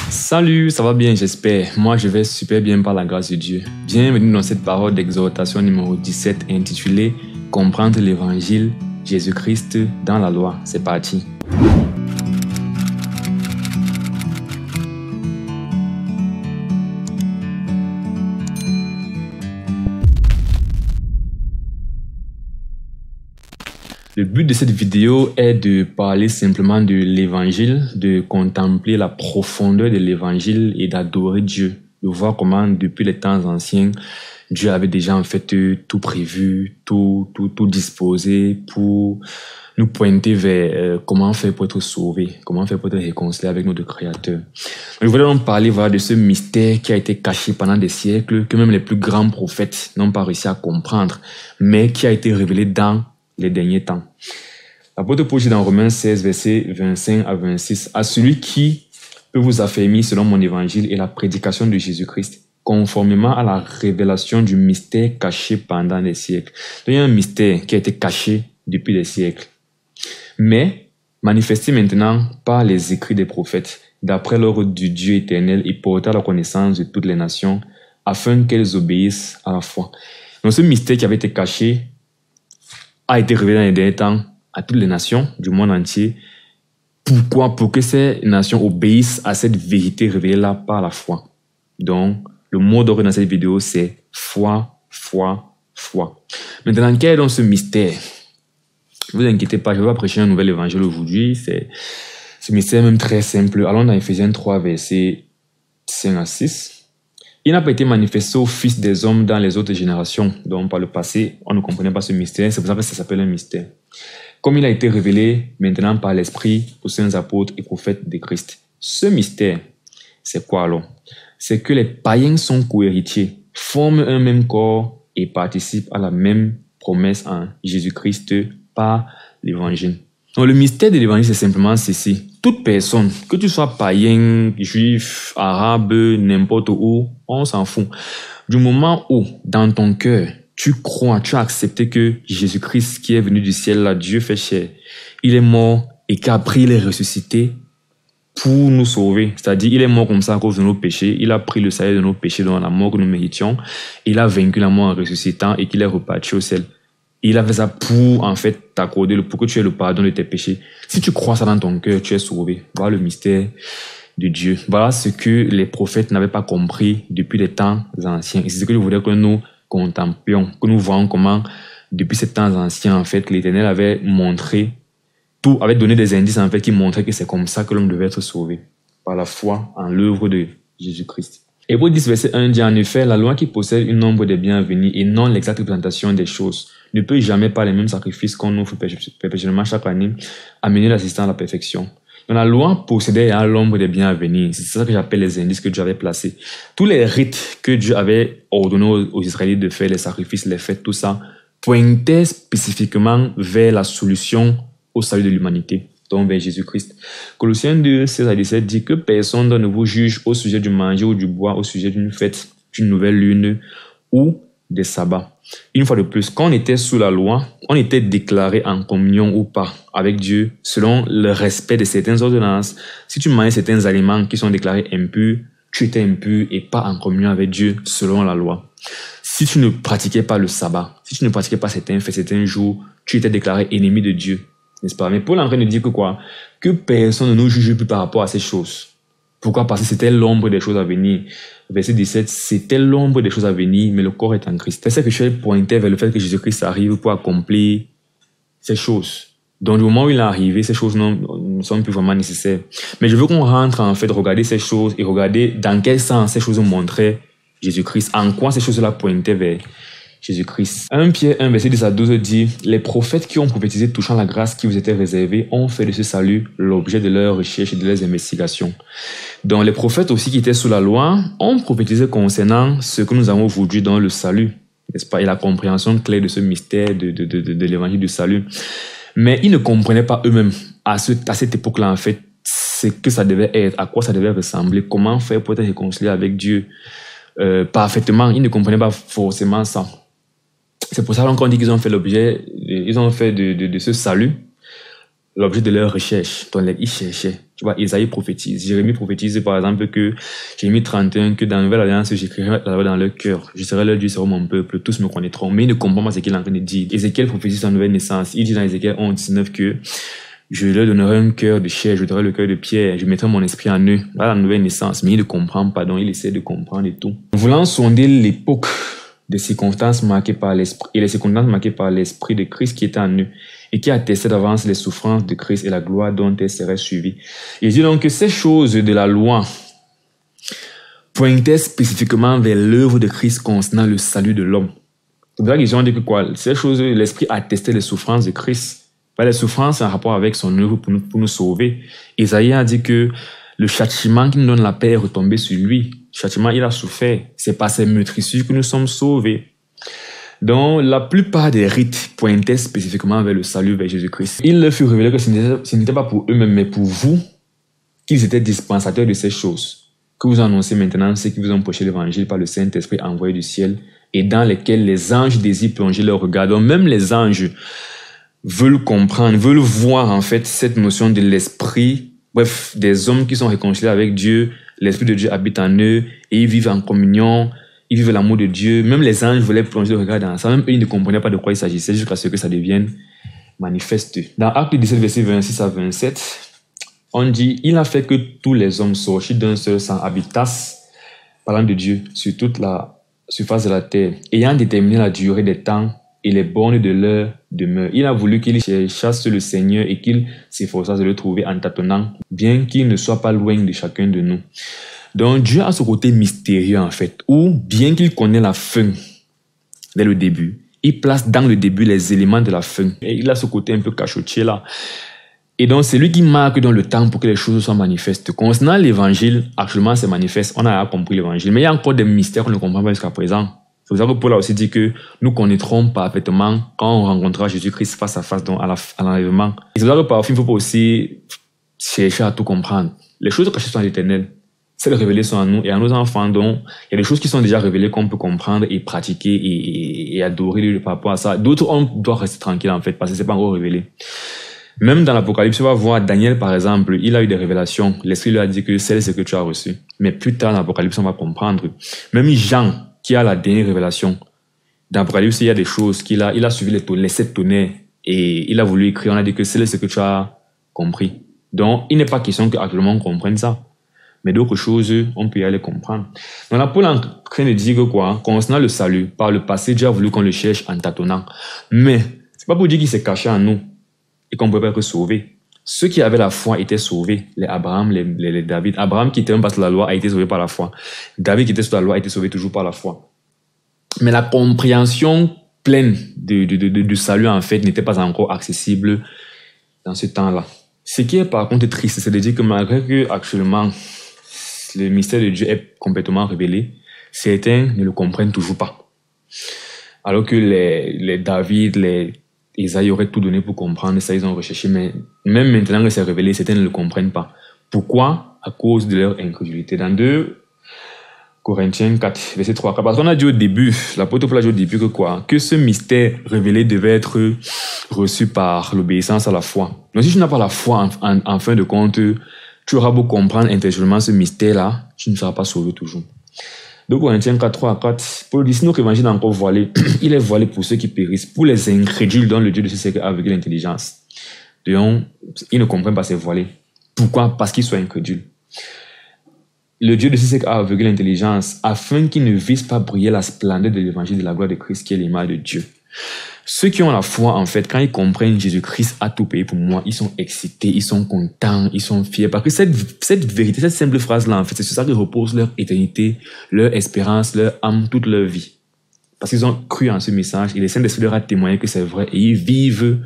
Salut, ça va bien, j'espère. Moi, je vais super bien par la grâce de Dieu. Bienvenue dans cette parole d'exhortation numéro 17 intitulée Comprendre l'évangile, Jésus-Christ dans la loi. C'est parti. Le but de cette vidéo est de parler simplement de l'évangile, de contempler la profondeur de l'évangile et d'adorer Dieu, de voir comment depuis les temps anciens, Dieu avait déjà en fait tout prévu, tout disposé pour nous pointer vers comment faire pour être sauvé, comment faire pour être réconcilié avec notre Créateur. Je voulais donc parler de ce mystère qui a été caché pendant des siècles, que même les plus grands prophètes n'ont pas réussi à comprendre, mais qui a été révélé dans les derniers temps. L'apôtre Paul dit dans Romains 16, versets 25 à 26, « À celui qui peut vous affermir selon mon évangile et la prédication de Jésus-Christ, conformément à la révélation du mystère caché pendant des siècles. » Donc, il y a un mystère qui a été caché depuis des siècles, mais manifesté maintenant par les écrits des prophètes, d'après l'ordre du Dieu éternel et porté à la connaissance de toutes les nations, afin qu'elles obéissent à la foi. Donc, ce mystère qui avait été caché a été révélé dans les derniers temps à toutes les nations du monde entier. Pourquoi? Pour que ces nations obéissent à cette vérité révélée là par la foi. Donc, le mot d'ordre dans cette vidéo, c'est foi, foi, foi. Maintenant, quel est donc ce mystère? Ne vous inquiétez pas, je ne vais pas prêcher un nouvel évangile aujourd'hui. Ce mystère est même très simple. Allons dans Ephésiens 3, versets 5 à 6. Il n'a pas été manifesté aux fils des hommes dans les autres générations. Donc, par le passé, on ne comprenait pas ce mystère. C'est pour ça que ça s'appelle un mystère. Comme il a été révélé maintenant par l'Esprit aux saints apôtres et prophètes de Christ. Ce mystère, c'est quoi alors? C'est que les païens sont co-héritiers, forment un même corps et participent à la même promesse en Jésus-Christ par l'Évangile. Donc, le mystère de l'Évangile, c'est simplement ceci. Toute personne, que tu sois païen, juif, arabe, n'importe où, on s'en fout. Du moment où, dans ton cœur, tu crois, tu as accepté que Jésus-Christ, qui est venu du ciel, là, Dieu fait chair, il est mort et qu'après il est ressuscité pour nous sauver. C'est-à-dire, il est mort comme ça à cause de nos péchés. Il a pris le salaire de nos péchés dans la mort que nous méritions. Il a vaincu la mort en ressuscitant et qu'il est reparti au ciel. Il a fait ça pour, en fait, t'accorder, pour que tu aies le pardon de tes péchés. Si tu crois ça dans ton cœur, tu es sauvé. Voilà le mystère de Dieu. Voilà ce que les prophètes n'avaient pas compris depuis les temps anciens. Et c'est ce que je voulais que nous contemplions, que nous voyons comment, depuis ces temps anciens, en fait, l'Éternel avait montré tout, avait donné des indices, en fait, qui montraient que c'est comme ça que l'homme devait être sauvé. Par la foi en l'œuvre de Jésus-Christ. Hébreux 10, verset 1 dit en effet, la loi qui possède une nombre des biens à venir et non l'exacte représentation des choses ne peut jamais par les mêmes sacrifices qu'on offre perpétuellement chaque année amener l'assistant à la perfection. Donc la loi possédait à l'ombre des biens à venir. C'est ça que j'appelle les indices que Dieu avait placés. Tous les rites que Dieu avait ordonnés aux Israélites de faire, les sacrifices, les fêtes, tout ça, pointaient spécifiquement vers la solution au salut de l'humanité. Donc vers Jésus-Christ. Colossiens 2, 16 à 17 dit que personne ne vous juge au sujet du manger ou du bois, au sujet d'une fête, d'une nouvelle lune ou des sabbats. Une fois de plus, quand on était sous la loi, on était déclaré en communion ou pas avec Dieu selon le respect de certaines ordonnances. Si tu mangeais certains aliments qui sont déclarés impurs, tu étais impur et pas en communion avec Dieu selon la loi. Si tu ne pratiquais pas le sabbat, si tu ne pratiquais pas certains faits, certains jours, tu étais déclaré ennemi de Dieu. N'est-ce pas? Mais Paul est en train de dire que quoi? Que personne ne nous juge plus par rapport à ces choses. Pourquoi? Parce que c'était l'ombre des choses à venir. Verset 17, c'était l'ombre des choses à venir, mais le corps est en Christ. C'est ça que je pointais vers le fait que Jésus-Christ arrive pour accomplir ces choses. Donc, du moment où il est arrivé, ces choses ne sont plus vraiment nécessaires. Mais je veux qu'on rentre, en fait, regarder ces choses et regarder dans quel sens ces choses montraient Jésus-Christ. En quoi ces choses-là pointaient vers Jésus-Christ. 1 Pierre 1, verset 10 à 12 dit « Les prophètes qui ont prophétisé touchant la grâce qui vous était réservée ont fait de ce salut l'objet de leurs recherches et de leurs investigations. » Donc les prophètes aussi qui étaient sous la loi ont prophétisé concernant ce que nous avons aujourd'hui dans le salut, n'est-ce pas, et la compréhension claire de ce mystère de l'évangile du salut. Mais ils ne comprenaient pas eux-mêmes à cette époque-là, en fait, ce que ça devait être, à quoi ça devait ressembler, comment faire pour être réconcilié avec Dieu parfaitement. Ils ne comprenaient pas forcément ça. C'est pour ça qu'on dit qu'ils ont fait l'objet, ils ont fait de ce salut l'objet de leur recherche. Donc, ils cherchaient. Tu vois, Isaïe prophétise. Jérémie prophétise, par exemple, que Jérémie 31, que dans la Nouvelle Alliance, j'écrirai la loi dans leur cœur. Je serai leur Dieu, seront mon peuple. Tous me connaîtront. Mais ils ne comprennent pas ce qu'il est en train de dire. Ézéchiel prophétise sa nouvelle naissance. Il dit dans Ézéchiel 11, 19 que je leur donnerai un cœur de chair, je donnerai le cœur de pierre, je mettrai mon esprit en eux. Voilà la nouvelle naissance. Mais il ne comprend pas, donc il essaie de comprendre et tout. Voulant sonder l'époque des circonstances marquées par l'esprit, et les circonstances marquées par l'esprit de Christ qui était en eux, et qui attestait d'avance les souffrances de Christ et la gloire dont elles seraient suivies. Il dit donc que ces choses de la loi pointaient spécifiquement vers l'œuvre de Christ concernant le salut de l'homme. C'est pour ça qu'ils ont dit que quoi? Ces choses, l'esprit attestait les souffrances de Christ. Les souffrances en rapport avec son œuvre pour nous sauver. Isaïe a dit que le châtiment qui nous donne la paix est retombé sur lui. Le châtiment, il a souffert. C'est par ses meurtrissures que nous sommes sauvés. Donc, la plupart des rites pointaient spécifiquement vers le salut, vers Jésus-Christ. Il leur fut révélé que ce n'était pas pour eux-mêmes, mais pour vous, qu'ils étaient dispensateurs de ces choses. Que vous annoncez maintenant, ceux qui vous ont prêché l'évangile par le Saint-Esprit envoyé du ciel, et dans lesquels les anges désirent plonger leur regard. Donc, même les anges veulent comprendre, veulent voir en fait cette notion de l'esprit, bref, des hommes qui sont réconciliés avec Dieu, l'esprit de Dieu habite en eux, et ils vivent en communion, ils vivent l'amour de Dieu. Même les anges voulaient plonger le regard dans ça, même eux, ils ne comprenaient pas de quoi il s'agissait, jusqu'à ce que ça devienne manifeste. Dans Actes 17, verset 26 à 27, on dit, il a fait que tous les hommes sortis d'un seul sang habitassent, parlant de Dieu, sur toute la surface de la terre, ayant déterminé la durée des temps et les bornes de leur demeure. Il a voulu qu'ils cherchassent le Seigneur et qu'ils s'efforçassent de le trouver en tâtonnant, bien qu'il ne soit pas loin de chacun de nous. Donc Dieu a ce côté mystérieux en fait, où bien qu'il connaît la fin dès le début, il place dans le début les éléments de la fin. Et il a ce côté un peu cachotier là. Et donc c'est lui qui marque dans le temps pour que les choses soient manifestes. Concernant l'évangile, actuellement c'est manifeste, on a compris l'évangile, mais il y a encore des mystères qu'on ne comprend pas jusqu'à présent. C'est pour ça que Paul a aussi dit que nous connaîtrons parfaitement quand on rencontrera Jésus-Christ face à face, donc à l'enlèvement. Et c'est pour ça que parfois il ne faut pas aussi chercher à tout comprendre. Les choses cachées sont à l'éternel. Celles révélées sont à nous et à nos enfants. Donc, il y a des choses qui sont déjà révélées qu'on peut comprendre et pratiquer et adorer par rapport à ça. D'autres, on doit rester tranquille en fait parce que c'est pas encore révélé. Même dans l'Apocalypse, on va voir Daniel par exemple, il a eu des révélations. L'Esprit lui a dit que c'est ce que tu as reçu. Mais plus tard dans l'Apocalypse, on va comprendre. Même Jean, qui a la dernière révélation. Dans l'Apocalypse, il y a des choses il a suivi les 7 tonnerres et il a voulu écrire, on a dit que c'est ce que tu as compris. Donc, il n'est pas question qu'actuellement on comprenne ça. Mais d'autres choses, on peut y aller comprendre. Donc là, Paul est en train de dire que quoi, concernant le salut, par le passé, Dieu a voulu qu'on le cherche en tâtonnant. Mais, c'est pas pour dire qu'il s'est caché en nous et qu'on ne peut pas être sauvé. Ceux qui avaient la foi étaient sauvés. Les Abraham, les David. Abraham qui était même pas sous la loi a été sauvé par la foi. David qui était sous la loi a été sauvé toujours par la foi. Mais la compréhension pleine du salut, en fait, n'était pas encore accessible dans ce temps-là. Ce qui est par contre triste, c'est de dire que malgré que actuellement le mystère de Dieu est complètement révélé, certains ne le comprennent toujours pas. Alors que les David, les Isaïe auraient tout donné pour comprendre ça, ils ont recherché, mais même maintenant que c'est révélé, certains ne le comprennent pas. Pourquoi? À cause de leur incrédulité. Dans 2 Corinthiens 4, verset 3, parce qu'on a dit au début, l'apôtre Paul a dit au début que quoi? Que ce mystère révélé devait être reçu par l'obéissance à la foi. Donc si tu n'as pas la foi, en fin de compte, tu auras beau comprendre intellectuellement ce mystère-là, tu ne seras pas sauvé toujours. 2 Corinthiens 4, 3 à 4, Paul dit, si notre évangile est encore voilé, il est voilé pour ceux qui périssent, pour les incrédules dont le Dieu de ce siècle a aveuglé l'intelligence. Donc, ils ne comprennent pas, c'est voilé. Pourquoi? Parce qu'ils sont incrédules. Le Dieu de ce siècle a aveuglé l'intelligence afin qu'ils ne visent pas briller la splendeur de l'évangile de la gloire de Christ qui est l'image de Dieu. Ceux qui ont la foi, en fait, quand ils comprennent Jésus-Christ a tout payé pour moi, ils sont excités, ils sont contents, ils sont fiers. Parce que cette vérité, cette simple phrase-là, en fait, c'est sur ça que repose leur éternité, leur espérance, leur âme, toute leur vie. Parce qu'ils ont cru en ce message et le Saint-Esprit leur a témoigné que c'est vrai et ils vivent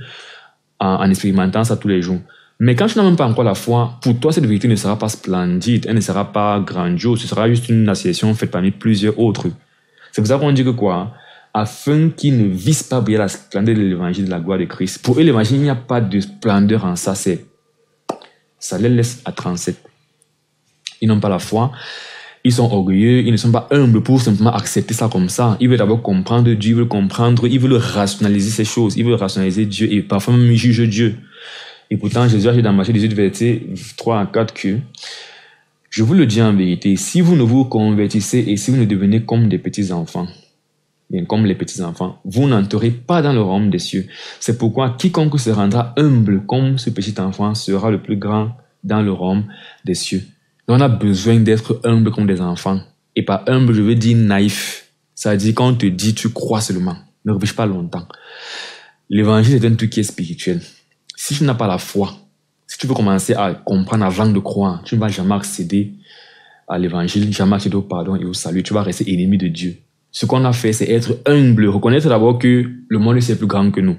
en expérimentant ça tous les jours. Mais quand tu n'as même pas encore la foi, pour toi, cette vérité ne sera pas splendide, elle ne sera pas grandiose, ce sera juste une association faite parmi plusieurs autres. C'est pour ça qu'on dit que quoi? Afin qu'ils ne visent pas briller la splendeur de l'évangile de la gloire de Christ. Pour eux, l'évangile, il n'y a pas de splendeur en ça. Ça les laisse à 37. Ils n'ont pas la foi. Ils sont orgueilleux. Ils ne sont pas humbles pour simplement accepter ça comme ça. Ils veulent d'abord comprendre Dieu. Ils veulent rationaliser ces choses. Ils veulent rationaliser Dieu et parfois même juger Dieu. Et pourtant, Jésus a dit dans Matthieu 18, verset 3 à 4 que je vous le dis en vérité, si vous ne vous convertissez et si vous ne devenez comme des petits-enfants, bien comme les petits-enfants, vous n'entrerez pas dans le royaume des cieux. C'est pourquoi quiconque se rendra humble comme ce petit enfant sera le plus grand dans le royaume des cieux. Donc on a besoin d'être humble comme des enfants. Et par humble, je veux dire naïf. Ça veut dire quand on te dit, tu crois seulement. Ne réfléchis pas longtemps. L'évangile est un truc qui est spirituel. Si tu n'as pas la foi, si tu veux commencer à comprendre avant de croire, tu ne vas jamais accéder à l'évangile, jamais accéder au pardon et au salut. Tu vas rester ennemi de Dieu. Ce qu'on a fait, c'est être humble, reconnaître d'abord que le monde est plus grand que nous.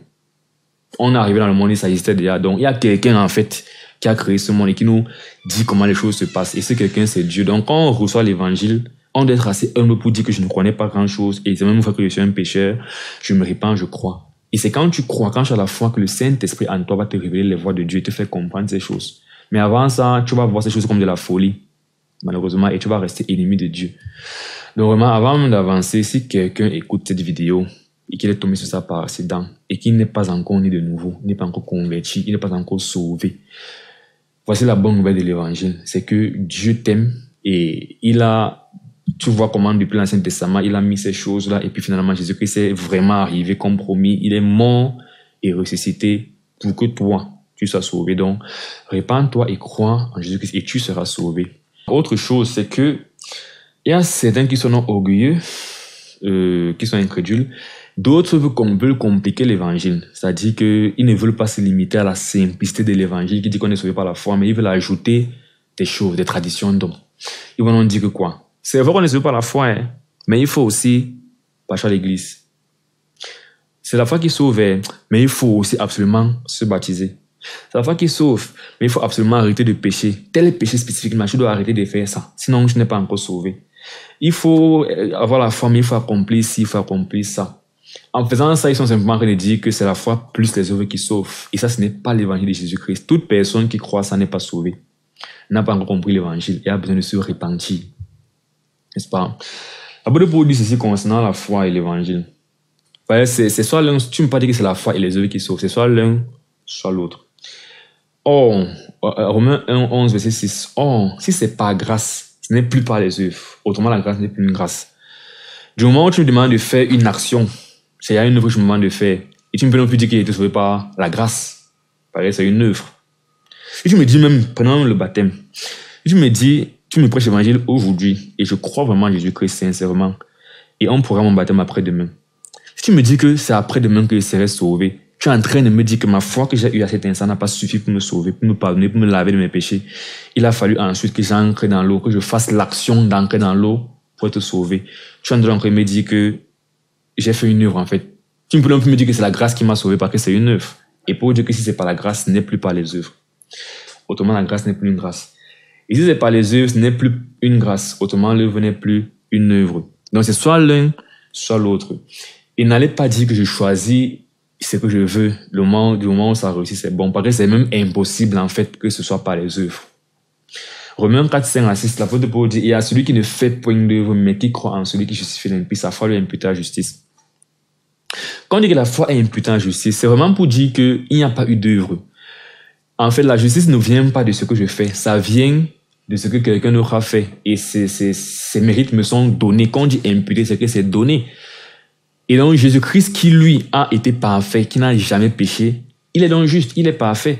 On est arrivé dans le monde et ça existait déjà. Donc, il y a quelqu'un, en fait, qui a créé ce monde et qui nous dit comment les choses se passent. Et ce quelqu'un, c'est Dieu. Donc, quand on reçoit l'évangile, on doit être assez humble pour dire que je ne connais pas grand-chose et c'est même une fois que je suis un pécheur, je me répands, je crois. Et c'est quand tu crois, quand tu as la foi, que le Saint-Esprit en toi va te révéler les voies de Dieu et te faire comprendre ces choses. Mais avant ça, tu vas voir ces choses comme de la folie, malheureusement, et tu vas rester ennemi de Dieu. Donc vraiment, avant même d'avancer, si quelqu'un écoute cette vidéo et qu'il est tombé sur ça par accident et qu'il n'est pas encore né de nouveau, il n'est pas encore converti, il n'est pas encore sauvé, voici la bonne nouvelle de l'évangile, c'est que Dieu t'aime et tu vois comment depuis l'Ancien Testament, il a mis ces choses-là et puis finalement Jésus-Christ est vraiment arrivé comme promis, il est mort et ressuscité pour que toi, tu sois sauvé. Donc, répands-toi et crois en Jésus-Christ et tu seras sauvé. Autre chose, c'est que il y a certains qui sont orgueilleux, qui sont incrédules. D'autres veulent compliquer l'évangile. C'est-à-dire qu'ils ne veulent pas se limiter à la simplicité de l'évangile qui dit qu'on est sauvé par la foi, mais ils veulent ajouter des choses, des traditions d'hommes. Ils vont nous dire que quoi? C'est vrai qu'on est sauvé par la foi, hein, mais il faut aussi passer à l'église. C'est la foi qui sauve, mais il faut aussi absolument se baptiser. C'est la foi qui sauve, mais il faut absolument arrêter de pécher. Tel péché spécifiquement, tu dois arrêter de faire ça. Sinon, tu n'es pas encore sauvé. Il faut avoir la foi, mais il faut accomplir ci, il faut accomplir ça. En faisant ça, ils sont simplement en train de dire que c'est la foi plus les œuvres qui sauvent. Et ça, ce n'est pas l'évangile de Jésus-Christ. Toute personne qui croit ça n'est pas sauvée. N'a pas encore compris l'évangile et a besoin de se repentir. N'est-ce pas? La Bible pour dire ceci concernant la foi et l'évangile. C'est soit l'un, tu ne peux pas dire que c'est la foi et les œuvres qui sauvent. C'est soit l'un, soit l'autre. Or, Romains 1, 11, verset 6. Or, si c'est par grâce, ce n'est plus par les œuvres. Autrement, la grâce n'est plus une grâce. Du moment où tu me demandes de faire une action, c'est une œuvre que je me demande de faire. Et tu ne peux non plus dire qu'il a été sauvé par la grâce. Pareil, c'est une œuvre. Et tu me dis même, pendant le baptême, et tu me dis, tu me prêches l'évangile aujourd'hui, et je crois vraiment en Jésus-Christ sincèrement, et on pourra mon baptême après-demain. Si tu me dis que c'est après-demain que je serai sauvé, tu es en train de me dire que ma foi que j'ai eue à cet instant n'a pas suffi pour me sauver, pour me pardonner, pour me laver de mes péchés. Il a fallu ensuite que j'entre dans l'eau, que je fasse l'action d'entrer dans l'eau pour être sauvé. Tu es en train de me dire que j'ai fait une œuvre en fait. Tu ne peux pas me dire que c'est la grâce qui m'a sauvé parce que c'est une œuvre. Et pour dire que si c'est par la grâce, ce n'est plus par les œuvres. Autrement, la grâce n'est plus une grâce. Et si c'est par les œuvres, ce n'est plus une grâce. Autrement, l'œuvre n'est plus une œuvre. Donc c'est soit l'un, soit l'autre. Et n'allez pas dire que je choisis ce que je veux. Du moment où ça réussit, c'est bon. Parce que c'est même impossible, en fait, que ce soit par les œuvres. Romains 4, 5 à 6, l'apôtre Paul dit, il y a celui qui ne fait point d'œuvre, mais qui croit en celui qui justifie l'impie, sa foi lui est imputée à justice. Quand on dit que la foi est imputée à justice, c'est vraiment pour dire qu'il n'y a pas eu d'œuvre. En fait, la justice ne vient pas de ce que je fais. Ça vient de ce que quelqu'un aura fait. Et ces mérites me sont donnés. Quand on dit imputé, c'est que c'est donné. Et donc, Jésus-Christ, qui lui a été parfait, qui n'a jamais péché, il est donc juste, il est parfait.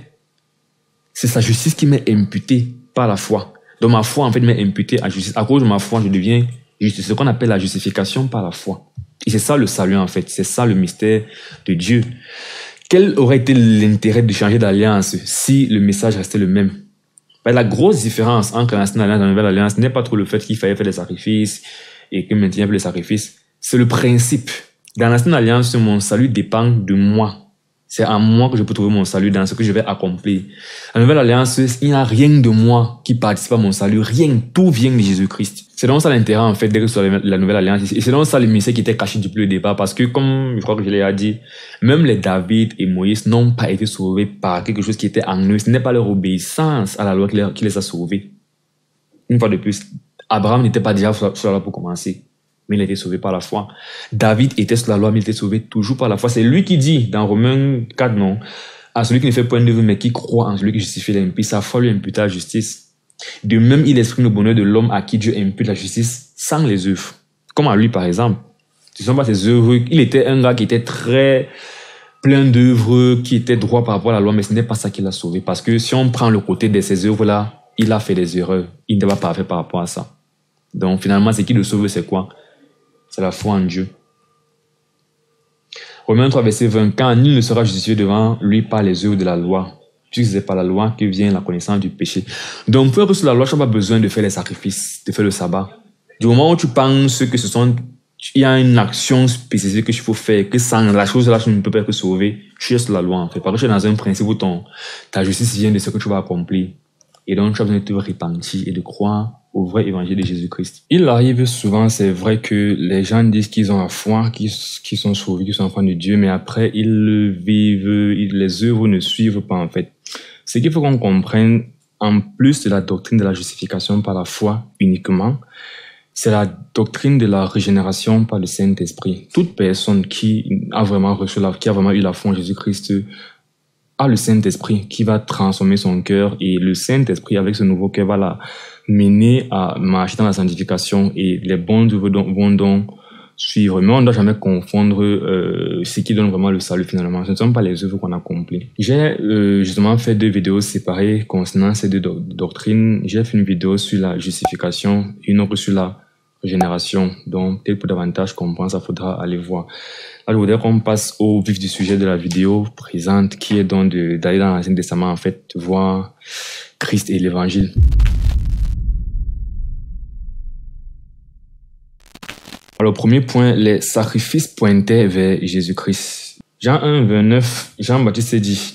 C'est sa justice qui m'est imputée par la foi. Donc, ma foi, en fait, m'est imputée à justice. À cause de ma foi, je deviens juste. C'est ce qu'on appelle la justification par la foi. Et c'est ça le salut, en fait. C'est ça le mystère de Dieu. Quel aurait été l'intérêt de changer d'alliance si le message restait le même? La grosse différence entre l'ancienne alliance et la nouvelle alliance n'est pas trop le fait qu'il fallait faire des sacrifices et que maintenant il y a les sacrifices. C'est le principe. Dans l'ancienne alliance, mon salut dépend de moi. C'est en moi que je peux trouver mon salut dans ce que je vais accomplir. La nouvelle alliance, il n'y a rien de moi qui participe à mon salut. Rien. Tout vient de Jésus-Christ. C'est donc ça l'intérêt, en fait, d'être sur la nouvelle alliance. Et c'est donc ça le mystère qui était caché depuis le départ. Parce que, comme je crois que je l'ai dit, même les David et Moïse n'ont pas été sauvés par quelque chose qui était en eux. Ce n'est pas leur obéissance à la loi qui les a sauvés. Une fois de plus, Abraham n'était pas déjà sur la loi pour commencer. Mais il a été sauvé par la foi. David était sur la loi, mais il était sauvé toujours par la foi. C'est lui qui dit, dans Romains 4, non, à celui qui ne fait point d'œuvre, mais qui croit en celui qui justifie les impies, sa foi lui impute la justice. De même, il exprime le bonheur de l'homme à qui Dieu impute la justice sans les œuvres. Comme à lui, par exemple. Ce ne sont pas ses œuvres. Il était un gars qui était très plein d'œuvres, qui était droit par rapport à la loi, mais ce n'est pas ça qui l'a sauvé. Parce que si on prend le côté de ces œuvres-là, il a fait des erreurs. Il n'était pas parfait par rapport à ça. Donc finalement, ce qui le sauve, c'est quoi? C'est la foi en Dieu. Romains 3, verset 20. Quand nul ne sera justifié devant lui par les œuvres de la loi, puisque c'est par la loi que vient la connaissance du péché. Donc pour être sur la loi, tu n'as pas besoin de faire les sacrifices, de faire le sabbat. Du moment où tu penses que il y a une action spécifique que il faut faire, que sans la chose là, tu ne peux pas être sauvé, tu es sur la loi en fait. Parce que tu es dans un principe où ta justice vient de ce que tu vas accomplir. Et donc tu as besoin de te repentir et de croire au vrai évangile de Jésus-Christ. Il arrive souvent, c'est vrai, que les gens disent qu'ils ont la foi, qu'ils sont sauvés, qu'ils sont enfants de Dieu, mais après ils vivent, les œuvres ne suivent pas en fait. Ce qu'il faut qu'on comprenne, en plus de la doctrine de la justification par la foi uniquement, c'est la doctrine de la régénération par le Saint-Esprit. Toute personne qui a vraiment eu la foi en Jésus-Christ a le Saint-Esprit qui va transformer son cœur, et le Saint-Esprit avec ce nouveau cœur va la mener à marcher dans la sanctification, et les bons œuvres vont donc suivre. Mais on ne doit jamais confondre ce qui donne vraiment le salut finalement. Ce ne sont pas les œuvres qu'on accomplit. J'ai justement fait 2 vidéos séparées concernant ces 2 doctrines. J'ai fait une vidéo sur la justification, une autre sur la régénération. Donc, peut-être pour davantage comprendre, ça faudra aller voir. Là, je voudrais qu'on passe au vif du sujet de la vidéo présente, qui est donc d'aller dans l'Ancien Testament, en fait, voir Christ et l'Évangile. Alors, premier point, les sacrifices pointaient vers Jésus-Christ. Jean 1, 29, Jean-Baptiste dit,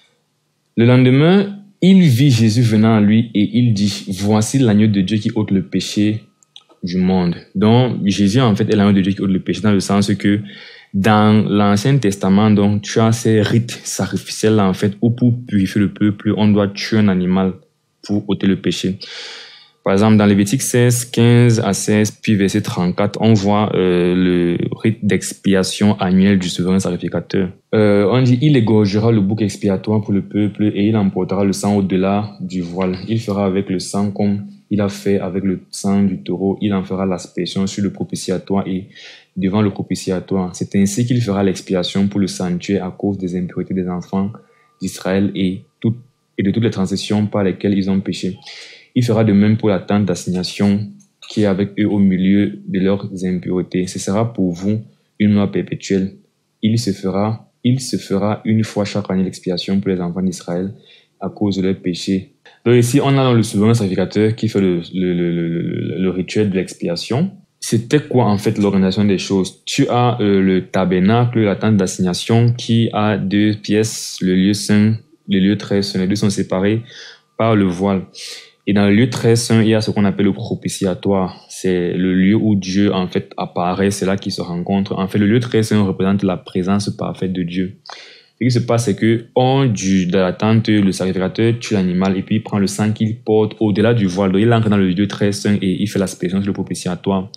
« Le lendemain, il vit Jésus venant à lui et il dit, « Voici l'agneau de Dieu qui ôte le péché du monde. » Donc, Jésus, en fait, est l'agneau de Dieu qui ôte le péché, dans le sens que dans l'Ancien Testament, donc, tu as ces rites sacrificiels, en fait, où pour purifier le peuple, on doit tuer un animal pour ôter le péché. Par exemple, dans Lévitique 16, 15 à 16, puis verset 34, on voit le rite d'expiation annuel du souverain sacrificateur. On dit, il égorgera le bouc expiatoire pour le peuple et il emportera le sang au-delà du voile. Il fera avec le sang comme il a fait avec le sang du taureau. Il en fera l'aspersion sur le propitiatoire et devant le propitiatoire. C'est ainsi qu'il fera l'expiation pour le sanctuaire à cause des impuretés des enfants d'Israël et de toutes les transgressions par lesquelles ils ont péché. Il fera de même pour la tente d'assignation qui est avec eux au milieu de leurs impuretés. Ce sera pour vous une loi perpétuelle. Il se fera une fois chaque année l'expiation pour les enfants d'Israël à cause de leurs péchés. Donc ici, on a le souverain sacrificateur qui fait le rituel de l'expiation. C'était quoi en fait l'organisation des choses? Tu as le tabernacle, la tente d'assignation qui a 2 pièces, le lieu saint, le lieu très saint. Les 2 sont séparés par le voile. Et dans le lieu très saint, il y a ce qu'on appelle le propitiatoire. C'est le lieu où Dieu, en fait, apparaît. C'est là qu'ils se rencontrent. En fait, le lieu très saint représente la présence parfaite de Dieu. Ce qui se passe, c'est que, de la tente, le sacrificateur tue l'animal et puis il prend le sang qu'il porte au-delà du voile. Donc, il entre dans le lieu très saint et il fait l'aspersion sur le propitiatoire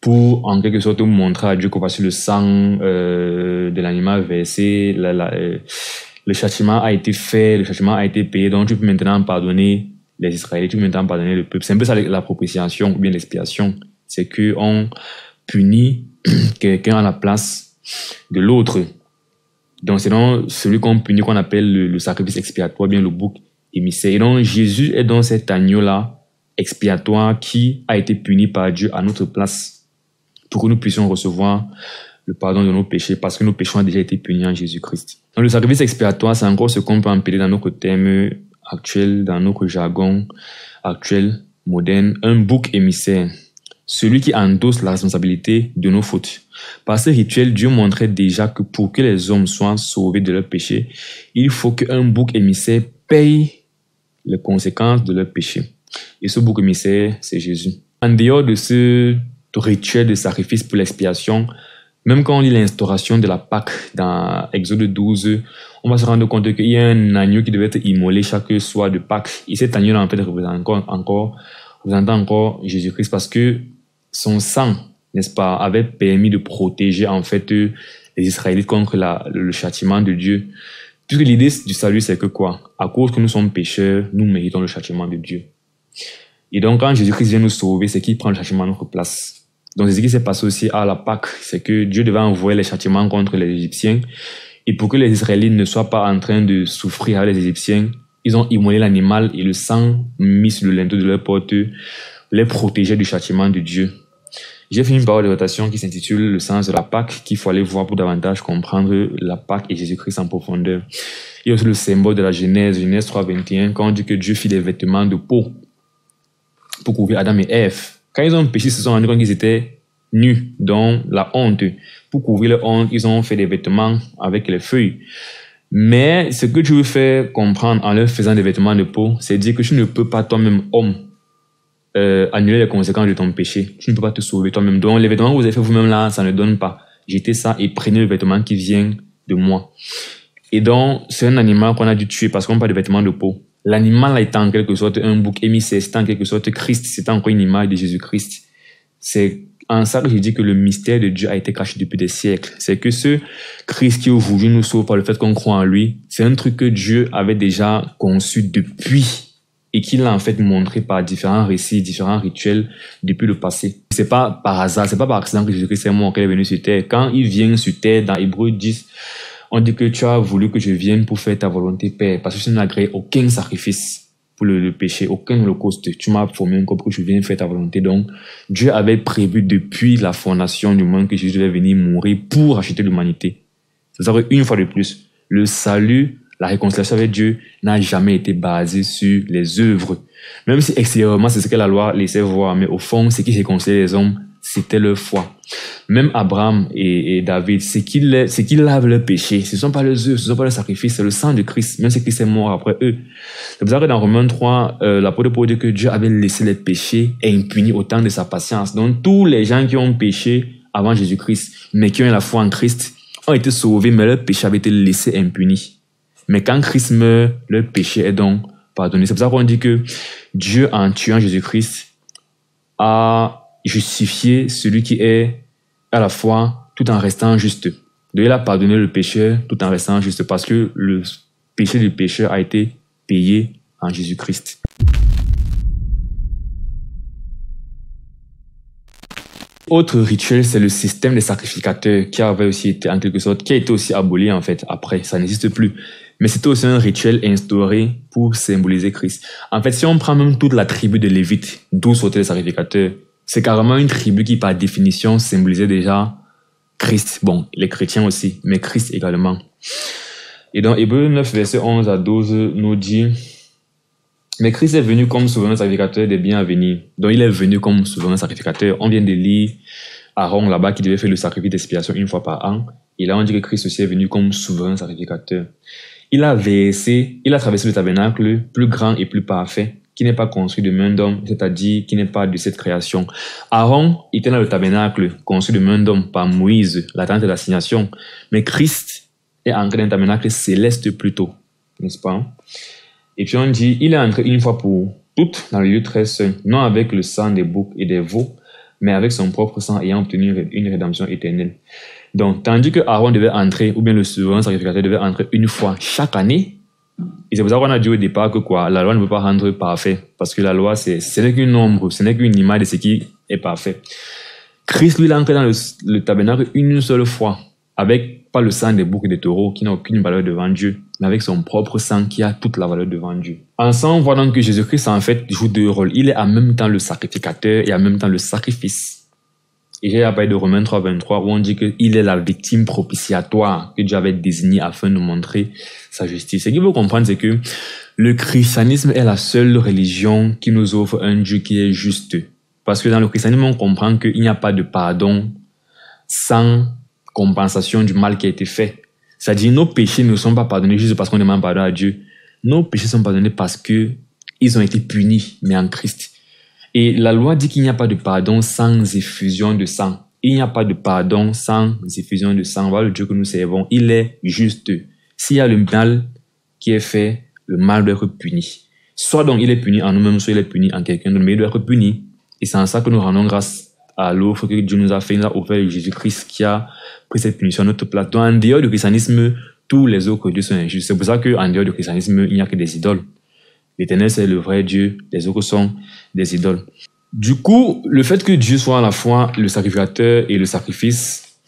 pour, en quelque sorte, montrer à Dieu que voici le sang de l'animal versé. Le châtiment a été fait, le châtiment a été payé. Donc, tu peux maintenant pardonner les Israélites, tu peux maintenant pardonner le peuple. C'est un peu ça la propitiation ou bien l'expiation. C'est qu'on punit quelqu'un à la place de l'autre. Donc c'est donc celui qu'on punit qu'on appelle le sacrifice expiatoire, bien le bouc émissaire. Et donc Jésus est dans cet agneau-là expiatoire qui a été puni par Dieu à notre place pour que nous puissions recevoir le pardon de nos péchés parce que nos péchés ont déjà été punis en Jésus-Christ. Donc le sacrifice expiatoire, c'est encore ce qu'on peut appeler dans notre terme actuel, dans notre jargon actuel, moderne, un bouc émissaire. Celui qui endosse la responsabilité de nos fautes. Par ce rituel, Dieu montrait déjà que pour que les hommes soient sauvés de leurs péchés, il faut qu'un bouc émissaire paye les conséquences de leurs péchés. Et ce bouc émissaire, c'est Jésus. En dehors de ce rituel de sacrifice pour l'expiation, même quand on lit l'instauration de la Pâque dans Exode 12, on va se rendre compte qu'il y a un agneau qui devait être immolé chaque soir de Pâques. Et cet agneau en fait représente encore Jésus-Christ parce que son sang, n'est-ce pas, avait permis de protéger en fait les Israélites contre le châtiment de Dieu. Puisque l'idée du salut, c'est que quoi? À cause que nous sommes pécheurs, nous méritons le châtiment de Dieu. Et donc, quand Jésus-Christ vient nous sauver, c'est qu'il prend le châtiment à notre place. Donc, c'est ce qui s'est passé aussi à la Pâque. C'est que Dieu devait envoyer les châtiments contre les Égyptiens. Et pour que les Israélites ne soient pas en train de souffrir avec les Égyptiens, ils ont immolé l'animal et le sang mis sur le linteau de leur porte les protégeait du châtiment de Dieu. J'ai fait une parole de rotation qui s'intitule Le sens de la Pâque, qu'il faut aller voir pour davantage comprendre la Pâque et Jésus-Christ en profondeur. Il y a aussi le symbole de la Genèse, Genèse 3:21, quand on dit que Dieu fit des vêtements de peau pour couvrir Adam et Ève. Quand ils ont péché, ils se sont rendus compte qu'ils étaient nus, dont la honte. Pour couvrir leur honte, ils ont fait des vêtements avec les feuilles. Mais ce que tu veux faire comprendre en leur faisant des vêtements de peau, c'est dire que tu ne peux pas toi-même, homme, annuler les conséquences de ton péché. Tu ne peux pas te sauver toi-même. Donc les vêtements que vous avez fait vous-même là, ça ne donne pas. Jetez ça et prenez le vêtement qui vient de moi. Et donc, c'est un animal qu'on a dû tuer parce qu'on parle de vêtements de peau. L'animal étant en quelque sorte un bouc émissaire, c'est en quelque sorte Christ, c'est encore une image de Jésus-Christ. C'est en ça que je dis que le mystère de Dieu a été caché depuis des siècles. C'est que ce Christ qui aujourd'hui nous sauve par le fait qu'on croit en lui, c'est un truc que Dieu avait déjà conçu depuis et qu'il a en fait montré par différents récits, différents rituels depuis le passé. C'est pas par hasard, c'est pas par accident que Jésus-Christ est mort, qu'il est venu sur terre. Quand il vient sur terre, dans Hébreux 10, on dit que tu as voulu que je vienne pour faire ta volonté, Père, parce que tu n'as créé aucun sacrifice pour le péché, aucun holocauste. Tu m'as formé un corps pour que je vienne faire ta volonté. Donc, Dieu avait prévu depuis la fondation du monde que Jésus devait venir mourir pour acheter l'humanité. C'est ça qu'une fois de plus, le salut, la réconciliation avec Dieu n'a jamais été basé sur les œuvres. Même si extérieurement, c'est ce que la loi laissait voir, mais au fond, ce qui réconciliait les hommes, c'était leur foi. Même Abraham et David, c'est qu'ils lavent leur péché. Ce ne sont pas leurs œuvres, ce ne sont pas leurs sacrifices, c'est le sang de Christ, même si Christ est mort après eux. C'est pour ça que dans Romains 3, l'apôtre Paul dit que Dieu avait laissé les péchés impunis au temps de sa patience. Donc tous les gens qui ont péché avant Jésus-Christ, mais qui ont eu la foi en Christ, ont été sauvés, mais leur péché avait été laissé impuni. Mais quand Christ meurt, leur péché est donc pardonné. C'est pour ça qu'on dit que Dieu, en tuant Jésus-Christ, a justifié celui qui est à la foi tout en restant juste. Donc il a pardonné le pécheur tout en restant juste parce que le péché du pécheur a été payé en Jésus-Christ. Autre rituel, c'est le système des sacrificateurs qui avait aussi été en quelque sorte, qui a été aussi aboli en fait après, ça n'existe plus. Mais c'était aussi un rituel instauré pour symboliser Christ. En fait, si on prend même toute la tribu de Lévites, d'où sortaient les sacrificateurs, c'est carrément une tribu qui par définition symbolisait déjà Christ. Bon, les chrétiens aussi, mais Christ également. Et dans Hébreux 9, verset 11 à 12, nous dit: mais Christ est venu comme souverain sacrificateur des biens à venir. Donc il est venu comme souverain sacrificateur. On vient de lire Aaron là-bas qui devait faire le sacrifice d'expiation une fois par an. Et là on dit que Christ aussi est venu comme souverain sacrificateur. Il a traversé le tabernacle plus grand et plus parfait, qui n'est pas construit de main d'homme, c'est-à-dire qui n'est pas de cette création. Aaron était dans le tabernacle construit de main d'homme par Moïse, la tente de l'assignation. Mais Christ est entré dans un tabernacle céleste plutôt, n'est-ce pas? Et puis on dit, il est entré une fois pour toutes dans le lieu très saint, non avec le sang des boucs et des veaux, mais avec son propre sang ayant obtenu une rédemption éternelle. Donc, tandis que Aaron devait entrer, ou bien le souverain sacrificateur devait entrer une fois chaque année, et c'est pour ça qu'on a dit au départ que quoi, la loi ne peut pas rendre parfait, parce que la loi, ce n'est qu'un nombre, ce n'est qu'une image de ce qui est parfait. Christ, lui, il est entré dans le tabernacle une seule fois, avec pas le sang des boucs et des taureaux qui n'a aucune valeur devant Dieu, mais avec son propre sang qui a toute la valeur devant Dieu. Ensemble, on voit donc que Jésus-Christ, en fait, joue deux rôles. Il est en même temps le sacrificateur et en même temps le sacrifice. Et j'ai parlé de Romains 3, 23, où on dit qu'il est la victime propitiatoire que Dieu avait désignée afin de montrer sa justice. Ce qu'il faut comprendre, c'est que le christianisme est la seule religion qui nous offre un Dieu qui est juste. Parce que dans le christianisme, on comprend qu'il n'y a pas de pardon sans compensation du mal qui a été fait. C'est-à-dire, nos péchés ne sont pas pardonnés juste parce qu'on demande pardon à Dieu. Nos péchés sont pardonnés parce que ils ont été punis, mais en Christ. Et la loi dit qu'il n'y a pas de pardon sans effusion de sang. Il n'y a pas de pardon sans effusion de sang. Voilà le Dieu que nous servons. Il est juste. S'il y a le mal qui est fait, le mal doit être puni. Soit donc il est puni en nous-mêmes, soit il est puni en quelqu'un d'autre, mais il doit être puni. Et c'est en ça que nous rendons grâce à l'offre que Dieu nous a fait. Il nous a offert Jésus-Christ qui a pris cette punition à notre place. Donc en dehors du christianisme, Tous les autres dieux sont injustes. C'est pour ça qu'en dehors du christianisme, il n'y a que des idoles. L'Éternel, c'est le vrai Dieu. Les autres sont des idoles. Du coup, le fait que Dieu soit à la fois le sacrificateur et le sacrifice,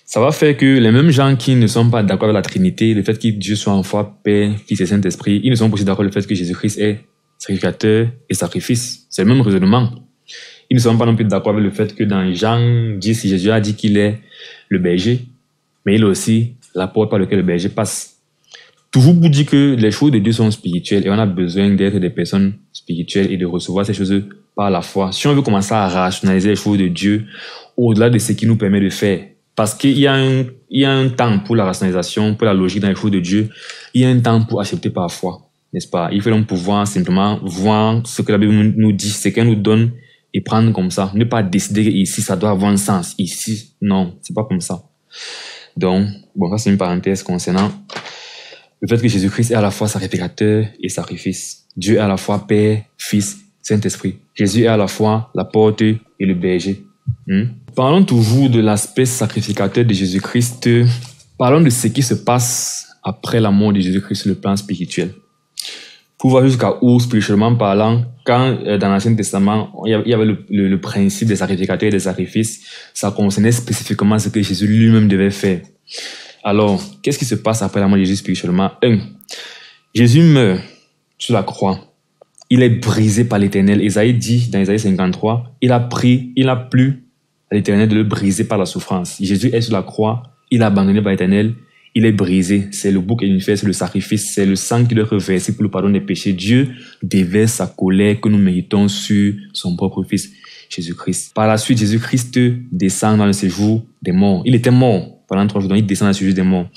ça va faire que les mêmes gens qui ne sont pas d'accord avec la Trinité, le fait que Dieu soit en foi, Père, Fils et Saint-Esprit, ils ne sont pas aussi d'accord avec le fait que Jésus-Christ est sacrificateur et sacrifice. C'est le même raisonnement. Ils ne sont pas non plus d'accord avec le fait que dans Jean 10, Jésus a dit qu'il est le berger, mais il est aussi la porte par laquelle le berger passe. Toujours pour dire que les choses de Dieu sont spirituelles et on a besoin d'être des personnes spirituelles et de recevoir ces choses par la foi. Si on veut commencer à rationaliser les choses de Dieu au-delà de ce qui nous permet de faire, parce qu'il y a un temps pour la rationalisation, pour la logique dans les choses de Dieu, il y a un temps pour accepter par la foi, n'est-ce pas? Il faut donc pouvoir simplement voir ce que la Bible nous dit, ce qu'elle nous donne et prendre comme ça. Ne pas décider qu'ici, ça doit avoir un sens. Ici, non, c'est pas comme ça. Donc, bon, ça c'est une parenthèse concernant le fait que Jésus-Christ est à la fois sacrificateur et sacrifice. Dieu est à la fois Père, Fils, Saint-Esprit. Jésus est à la fois la porte et le berger. Parlons toujours de l'aspect sacrificateur de Jésus-Christ. Parlons de ce qui se passe après la mort de Jésus-Christ sur le plan spirituel. Pour voir jusqu'à où, spirituellement parlant, quand dans l'Ancien Testament, il y avait le principe des sacrificateurs et des sacrifices, ça concernait spécifiquement ce que Jésus lui-même devait faire. Alors, qu'est-ce qui se passe après la mort de Jésus spirituellement? Jésus meurt sur la croix. Il est brisé par l'Éternel. Isaïe dit, dans Isaïe 53, il a plu à l'Éternel de le briser par la souffrance. Jésus est sur la croix, il est abandonné par l'Éternel, il est brisé. C'est le bouc émissaire, c'est le sacrifice, c'est le sang qui doit être versé pour le pardon des péchés. Dieu déverse sa colère que nous méritons sur son propre Fils, Jésus-Christ. Par la suite, Jésus-Christ descend dans le séjour des morts. Il était mort pendant 3 jours, donc il descend dans le séjour des morts.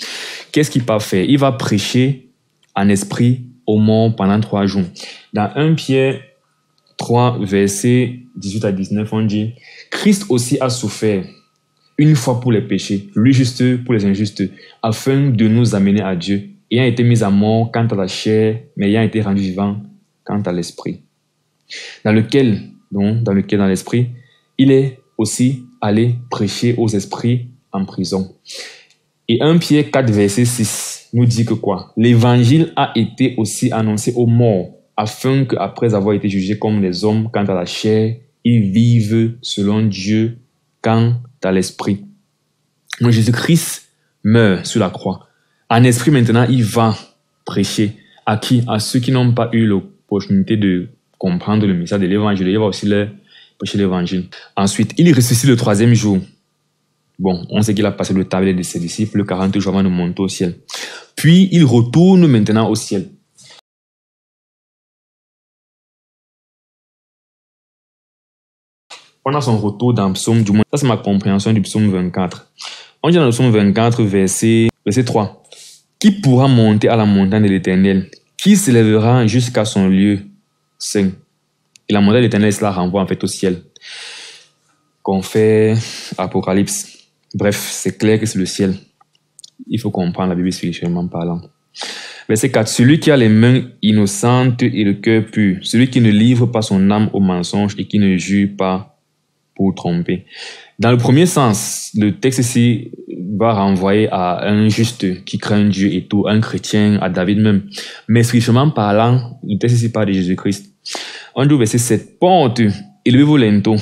Qu'est-ce qu'il va faire? Il va prêcher en esprit aux morts pendant 3 jours. Dans 1 Pierre 3, versets 18 à 19, on dit « Christ aussi a souffert une fois pour les péchés, lui juste pour les injustes, afin de nous amener à Dieu, ayant été mis à mort quant à la chair, mais ayant été rendu vivant quant à l'esprit. » Dans l'esprit, il est aussi allé prêcher aux esprits en prison. Et 1 Pierre 4, verset 6 nous dit que quoi? L'évangile a été aussi annoncé aux morts, afin qu'après avoir été jugés comme des hommes quant à la chair, ils vivent selon Dieu quant à l'esprit. Donc Jésus-Christ meurt sur la croix. En esprit maintenant, il va prêcher. À qui? À ceux qui n'ont pas eu l'opportunité de comprendre le message de l'évangile. Il va aussi leur prêcher l'évangile. Ensuite, il ressuscite le 3e jour. Bon, on sait qu'il a passé le tablier de ses disciples 40 jours avant de monter au ciel. Puis, il retourne maintenant au ciel. On a son retour dans le psaume, du moins, ça c'est ma compréhension du psaume 24. On dit dans le psaume 24, verset 3. Qui pourra monter à la montagne de l'Éternel? Qui s'élèvera jusqu'à son lieu saint? Et la montagne de l'Éternel, cela renvoie en fait au ciel. Qu'on fait Apocalypse. Bref, c'est clair que c'est le ciel. Il faut comprendre la Bible spirituellement parlant. Verset 4. Celui qui a les mains innocentes et le cœur pur, celui qui ne livre pas son âme au mensonge et qui ne jure pas pour tromper. Dans le premier sens, le texte ici va renvoyer à un juste qui craint Dieu et tout, un chrétien, à David même. Mais spirituellement parlant, le texte ici parle de Jésus-Christ. On dit au verset 7. Porte, élevez-vous lento.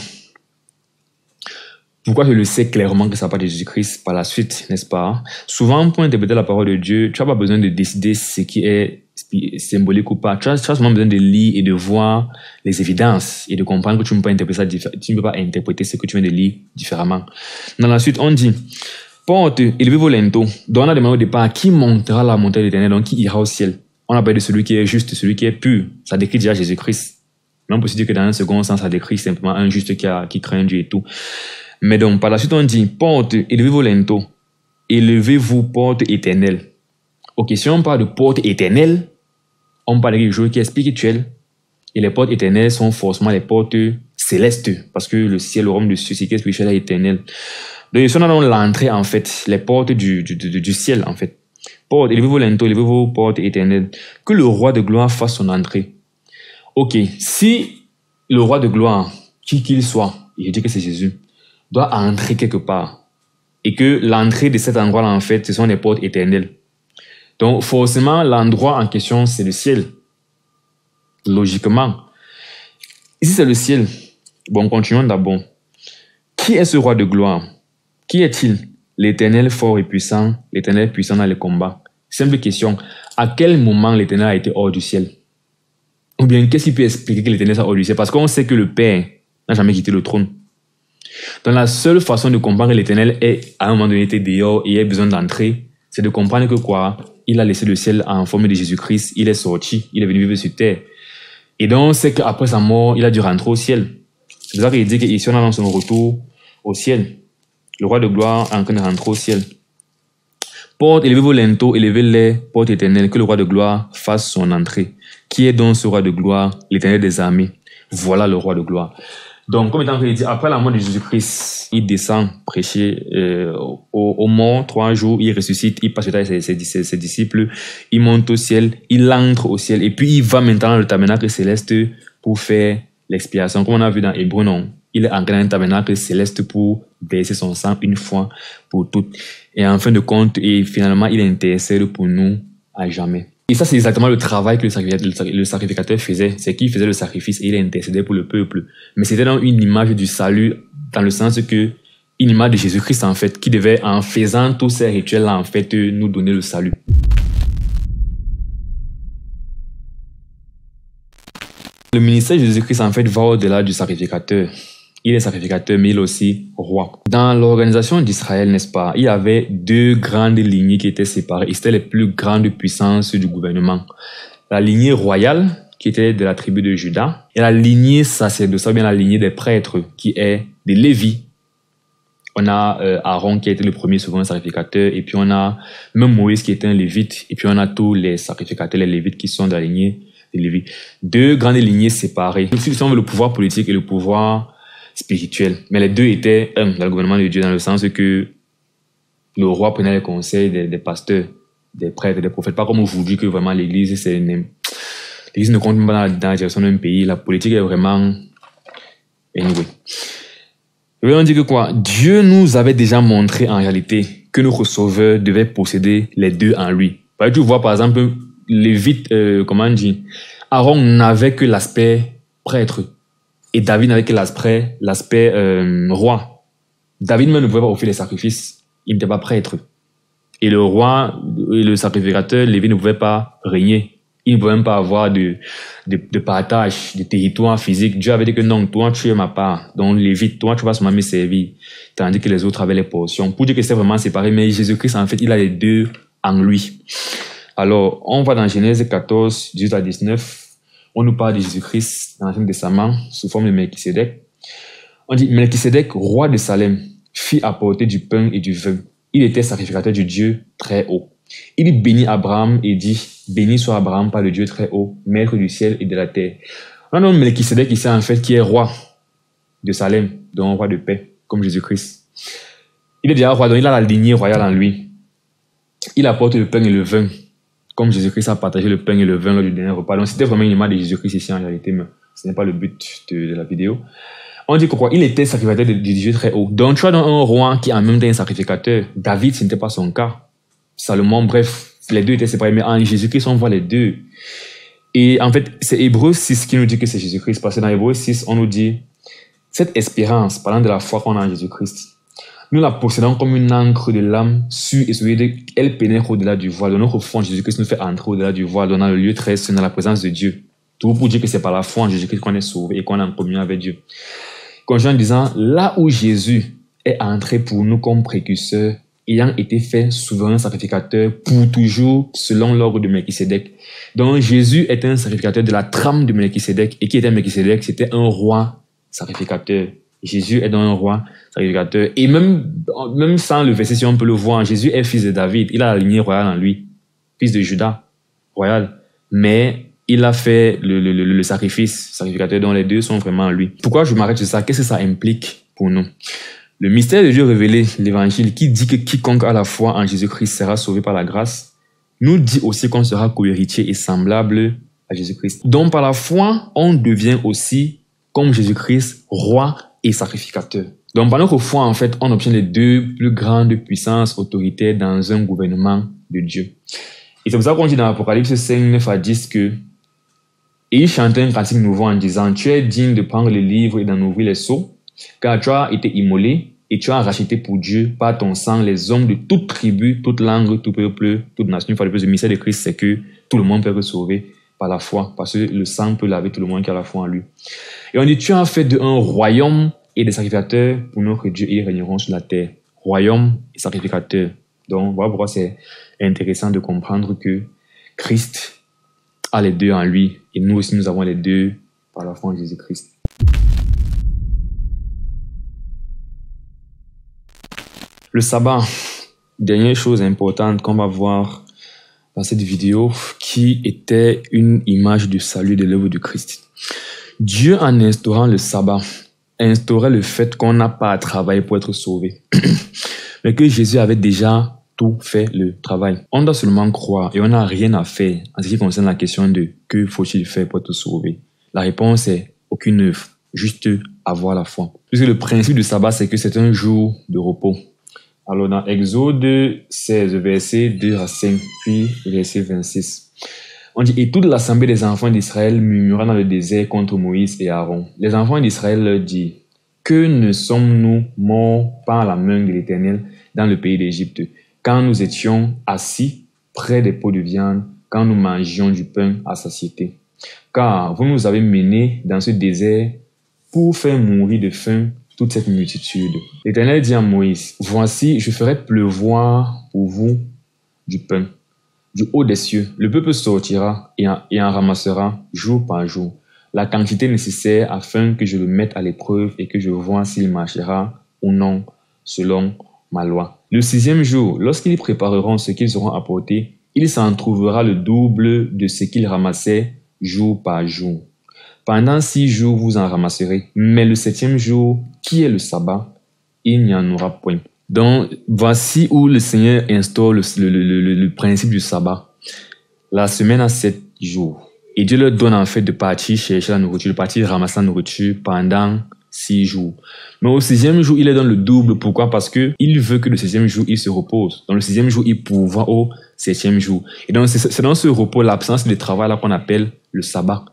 Pourquoi je le sais clairement que ça parle de Jésus-Christ par la suite, n'est-ce pas? Souvent, pour interpréter la parole de Dieu, tu n'as pas besoin de décider ce qui est symbolique ou pas. Tu as seulement besoin de lire et de voir les évidences et de comprendre que tu ne peux pas interpréter ce que tu viens de lire différemment. Dans la suite, on dit, porte, élevez-vous lento. Donc, on a demandé au départ, qui montera la montagne de l'Éternel, donc qui ira au ciel? On a parlé de celui qui est juste, celui qui est pur. Ça décrit déjà Jésus-Christ. Mais on peut se dire que dans un second sens, ça décrit simplement un juste qui craint Dieu et tout. Mais donc, par la suite, on dit, porte, élevez-vous lento. Élevez-vous, porte éternelle. Ok, si on parle de porte éternelle, on parle de quelque chose qui est spirituel. Et les portes éternelles sont forcément les portes célestes. Parce que le ciel, le royaume de Dieu, c'est qui est spirituel et éternel. Donc, ici, on a donc l'entrée, en fait, les portes du ciel, en fait. Porte, élevez-vous lento, élevez-vous, porte éternelle. Que le roi de gloire fasse son entrée. Ok, si le roi de gloire, qui qu'il soit, et je dis que c'est Jésus, doit entrer quelque part, et que l'entrée de cet endroit-là, en fait, ce sont les portes éternelles. Donc, forcément, l'endroit en question, c'est le ciel. Logiquement. Ici, c'est le ciel. Bon, continuons d'abord. Qui est ce roi de gloire? Qui est-il? L'Éternel fort et puissant, l'Éternel puissant dans les combats. Simple question. À quel moment l'Éternel a été hors du ciel? Ou bien, qu'est-ce qui peut expliquer que l'Éternel soit hors du ciel? Parce qu'on sait que le Père n'a jamais quitté le trône. Donc, la seule façon de comprendre que l'Éternel est, à un moment donné, été dehors et a besoin d'entrer, c'est de comprendre que quoi? Il a laissé le ciel en forme de Jésus-Christ, il est sorti, il est venu vivre sur terre. Et donc, c'est qu'après sa mort, il a dû rentrer au ciel. C'est ça qu'il dit qu'ici, on a dans son retour au ciel. Le roi de gloire est en train de rentrer au ciel. Porte, élevez vos linteaux, élevez-les, porte éternelle, que le roi de gloire fasse son entrée. Qui est donc ce roi de gloire? L'Éternel des armées. Voilà le roi de gloire. Donc, comme étant dit, après la mort de Jésus-Christ, il descend prêcher aux morts 3 jours, il ressuscite, il passe avec ses disciples, il monte au ciel, il entre au ciel, et puis il va maintenant dans le tabernacle céleste pour faire l'expiation. Comme on a vu dans Hébreux, non, il est entré dans un tabernacle céleste pour verser son sang une fois pour toutes. Et en fin de compte, et finalement, il intercède pour nous à jamais. Et ça, c'est exactement le travail que le sacrificateur faisait. C'est qu'il faisait le sacrifice et il intercédait pour le peuple. Mais c'était dans une image du salut, dans le sens que, une image de Jésus-Christ, en fait, qui devait, en faisant tous ces rituels-là, en fait, nous donner le salut. Le ministère de Jésus-Christ, en fait, va au-delà du sacrificateur. Il est sacrificateur, mais il est aussi roi. Dans l'organisation d'Israël, n'est-ce pas, il y avait 2 grandes lignées qui étaient séparées. Et c'était les plus grandes puissances du gouvernement. La lignée royale, qui était de la tribu de Juda, et la lignée sacerdotale, bien la lignée des prêtres, qui est de Lévi. On a Aaron qui a été le premier souverain sacrificateur, et puis on a même Moïse qui était un lévite, et puis on a tous les sacrificateurs, les lévites qui sont de la lignée de Lévi. 2 grandes lignées séparées. Si on veut le pouvoir politique et le pouvoir spirituel. Mais les 2 étaient dans le gouvernement de Dieu, dans le sens que le roi prenait les conseils des pasteurs, des prêtres, des prophètes. Pas comme aujourd'hui que vraiment l'église, l'église ne compte pas dans la direction d'un pays. La politique est vraiment... Anyway. Et on dit que quoi? Dieu nous avait déjà montré en réalité que notre sauveur devait posséder les 2 en lui. Tu vois par exemple, Lévite, comment on dit? Aaron n'avait que l'aspect prêtre. Et David n'avait que l'aspect roi. David même ne pouvait pas offrir les sacrifices. Il n'était pas prêtre. Et le roi, et le sacrificateur, Lévi ne pouvait pas régner. Il ne pouvait même pas avoir de partage, de territoire physique. Dieu avait dit que non, toi tu es ma part. Donc Lévi, toi tu vas seulement me servir. Tandis que les autres avaient les portions. Pour dire que c'est vraiment séparé. Mais Jésus-Christ, en fait, il a les 2 en lui. Alors, on va dans Genèse 14, 18 à 19. On nous parle de Jésus-Christ dans l'Ancien Testament sous forme de Melchisédek. On dit Melchisédek, roi de Salem, fit apporter du pain et du vin. Il était sacrificateur du Dieu très haut. Il bénit Abraham et dit, béni soit Abraham par le Dieu très haut, maître du ciel et de la terre. On a Melchisédek ici en fait qui est roi de Salem, donc roi de paix, comme Jésus-Christ. Il est déjà roi, donc il a la lignée royale en lui. Il apporte le pain et le vin, comme Jésus-Christ a partagé le pain et le vin lors du dernier repas. Donc c'était vraiment une image de Jésus-Christ ici en réalité, mais ce n'est pas le but de la vidéo. On dit que quoi? Il était sacrificateur du Dieu très haut. Donc tu as un roi qui en même temps est un sacrificateur. David, ce n'était pas son cas. Salomon, bref, les 2 étaient séparés, mais en Jésus-Christ, on voit les 2. Et en fait, c'est Hébreux 6 qui nous dit que c'est Jésus-Christ, parce que dans Hébreux 6, on nous dit, cette espérance, parlant de la foi qu'on a en Jésus-Christ, nous la possédons comme une encre de l'âme sûre et solide. Elle pénètre au-delà du voile. Notre foi en Jésus-Christ nous fait entrer au-delà du voile, dans le lieu très saint, dans la présence de Dieu. Tout pour dire que c'est par la foi en Jésus-Christ qu'on est sauvé et qu'on est en communion avec Dieu. Continue en disant, là où Jésus est entré pour nous comme précurseur, ayant été fait souverain sacrificateur pour toujours selon l'ordre de Melchisédek. Donc Jésus est un sacrificateur de la trame de Melchisédek. Et qui était Melchisédek? C'était un roi sacrificateur. Jésus est donc un roi sacrificateur. Et même sans le verset, si on peut le voir, Jésus est fils de David. Il a la lignée royale en lui. Fils de Judas, royal. Mais il a fait le sacrificateur, dont les 2 sont vraiment en lui. Pourquoi je m'arrête sur ça? Qu'est-ce que ça implique pour nous? Le mystère de Dieu révélé, l'évangile, qui dit que quiconque a la foi en Jésus-Christ sera sauvé par la grâce, nous dit aussi qu'on sera co-héritier et semblable à Jésus-Christ. Donc par la foi, on devient aussi, comme Jésus-Christ, roi et sacrificateur. Donc par notre foi, en fait, on obtient les 2 plus grandes puissances autoritaires dans un gouvernement de Dieu. Et c'est pour ça qu'on dit dans Apocalypse 5, 9 à 10 que et il chantait un cantique nouveau en disant, tu es digne de prendre les livres et d'en ouvrir les sceaux, car tu as été immolé et tu as racheté pour Dieu par ton sang les hommes de toute tribu, toute langue, tout peuple, toute nation. Une fois de plus, le mystère de Christ, c'est que tout le monde peut être sauvé par la foi, parce que le sang peut laver tout le monde qui a la foi en lui. Et on dit, tu as fait d'un royaume et des sacrificateurs pour notre Dieu, et ils régneront sur la terre. Royaume et sacrificateur. Donc, voilà pourquoi c'est intéressant de comprendre que Christ a les deux en lui, et nous aussi nous avons les deux par la foi en Jésus-Christ. Le sabbat, dernière chose importante qu'on va voir dans cette vidéo, qui était une image du salut de l'œuvre de Christ. Dieu, en instaurant le sabbat, instaurait le fait qu'on n'a pas à travailler pour être sauvé, mais que Jésus avait déjà tout fait le travail. On doit seulement croire et on n'a rien à faire en ce qui concerne la question de que faut-il faire pour te sauver. La réponse est aucune œuvre, juste avoir la foi. Puisque le principe du sabbat, c'est que c'est un jour de repos. Alors dans Exode 16, versets 2 à 5, puis verset 26, on dit « Et toute l'assemblée des enfants d'Israël murmura dans le désert contre Moïse et Aaron. Les enfants d'Israël leur dirent, que ne sommes-nous morts par la main de l'Éternel dans le pays d'Égypte, quand nous étions assis près des pots de viande, quand nous mangions du pain à satiété. Car vous nous avez menés dans ce désert pour faire mourir de faim toute cette multitude. » L'Éternel dit à Moïse, « Voici, je ferai pleuvoir pour vous du pain, du haut des cieux. Le peuple sortira et en ramassera jour par jour la quantité nécessaire afin que je le mette à l'épreuve et que je vois s'il marchera ou non selon ma loi. Le 6e jour, lorsqu'ils prépareront ce qu'ils auront apporté, il s'en trouvera le double de ce qu'ils ramassaient jour par jour. Pendant 6 jours, vous en ramasserez. Mais le 7e jour, qui est le sabbat, il n'y en aura point. » Donc, voici où le Seigneur instaure le principe du sabbat. La semaine a 7 jours. Et Dieu leur donne en fait de partir chercher la nourriture, de partir ramasser la nourriture pendant 6 jours. Mais au 6e jour, il leur donne le double. Pourquoi? Parce que il veut que le 6e jour, il se repose. Dans le 6e jour, il pourvoit au 7e jour. Et donc, c'est dans ce repos, l'absence de travail là qu'on appelle le sabbat,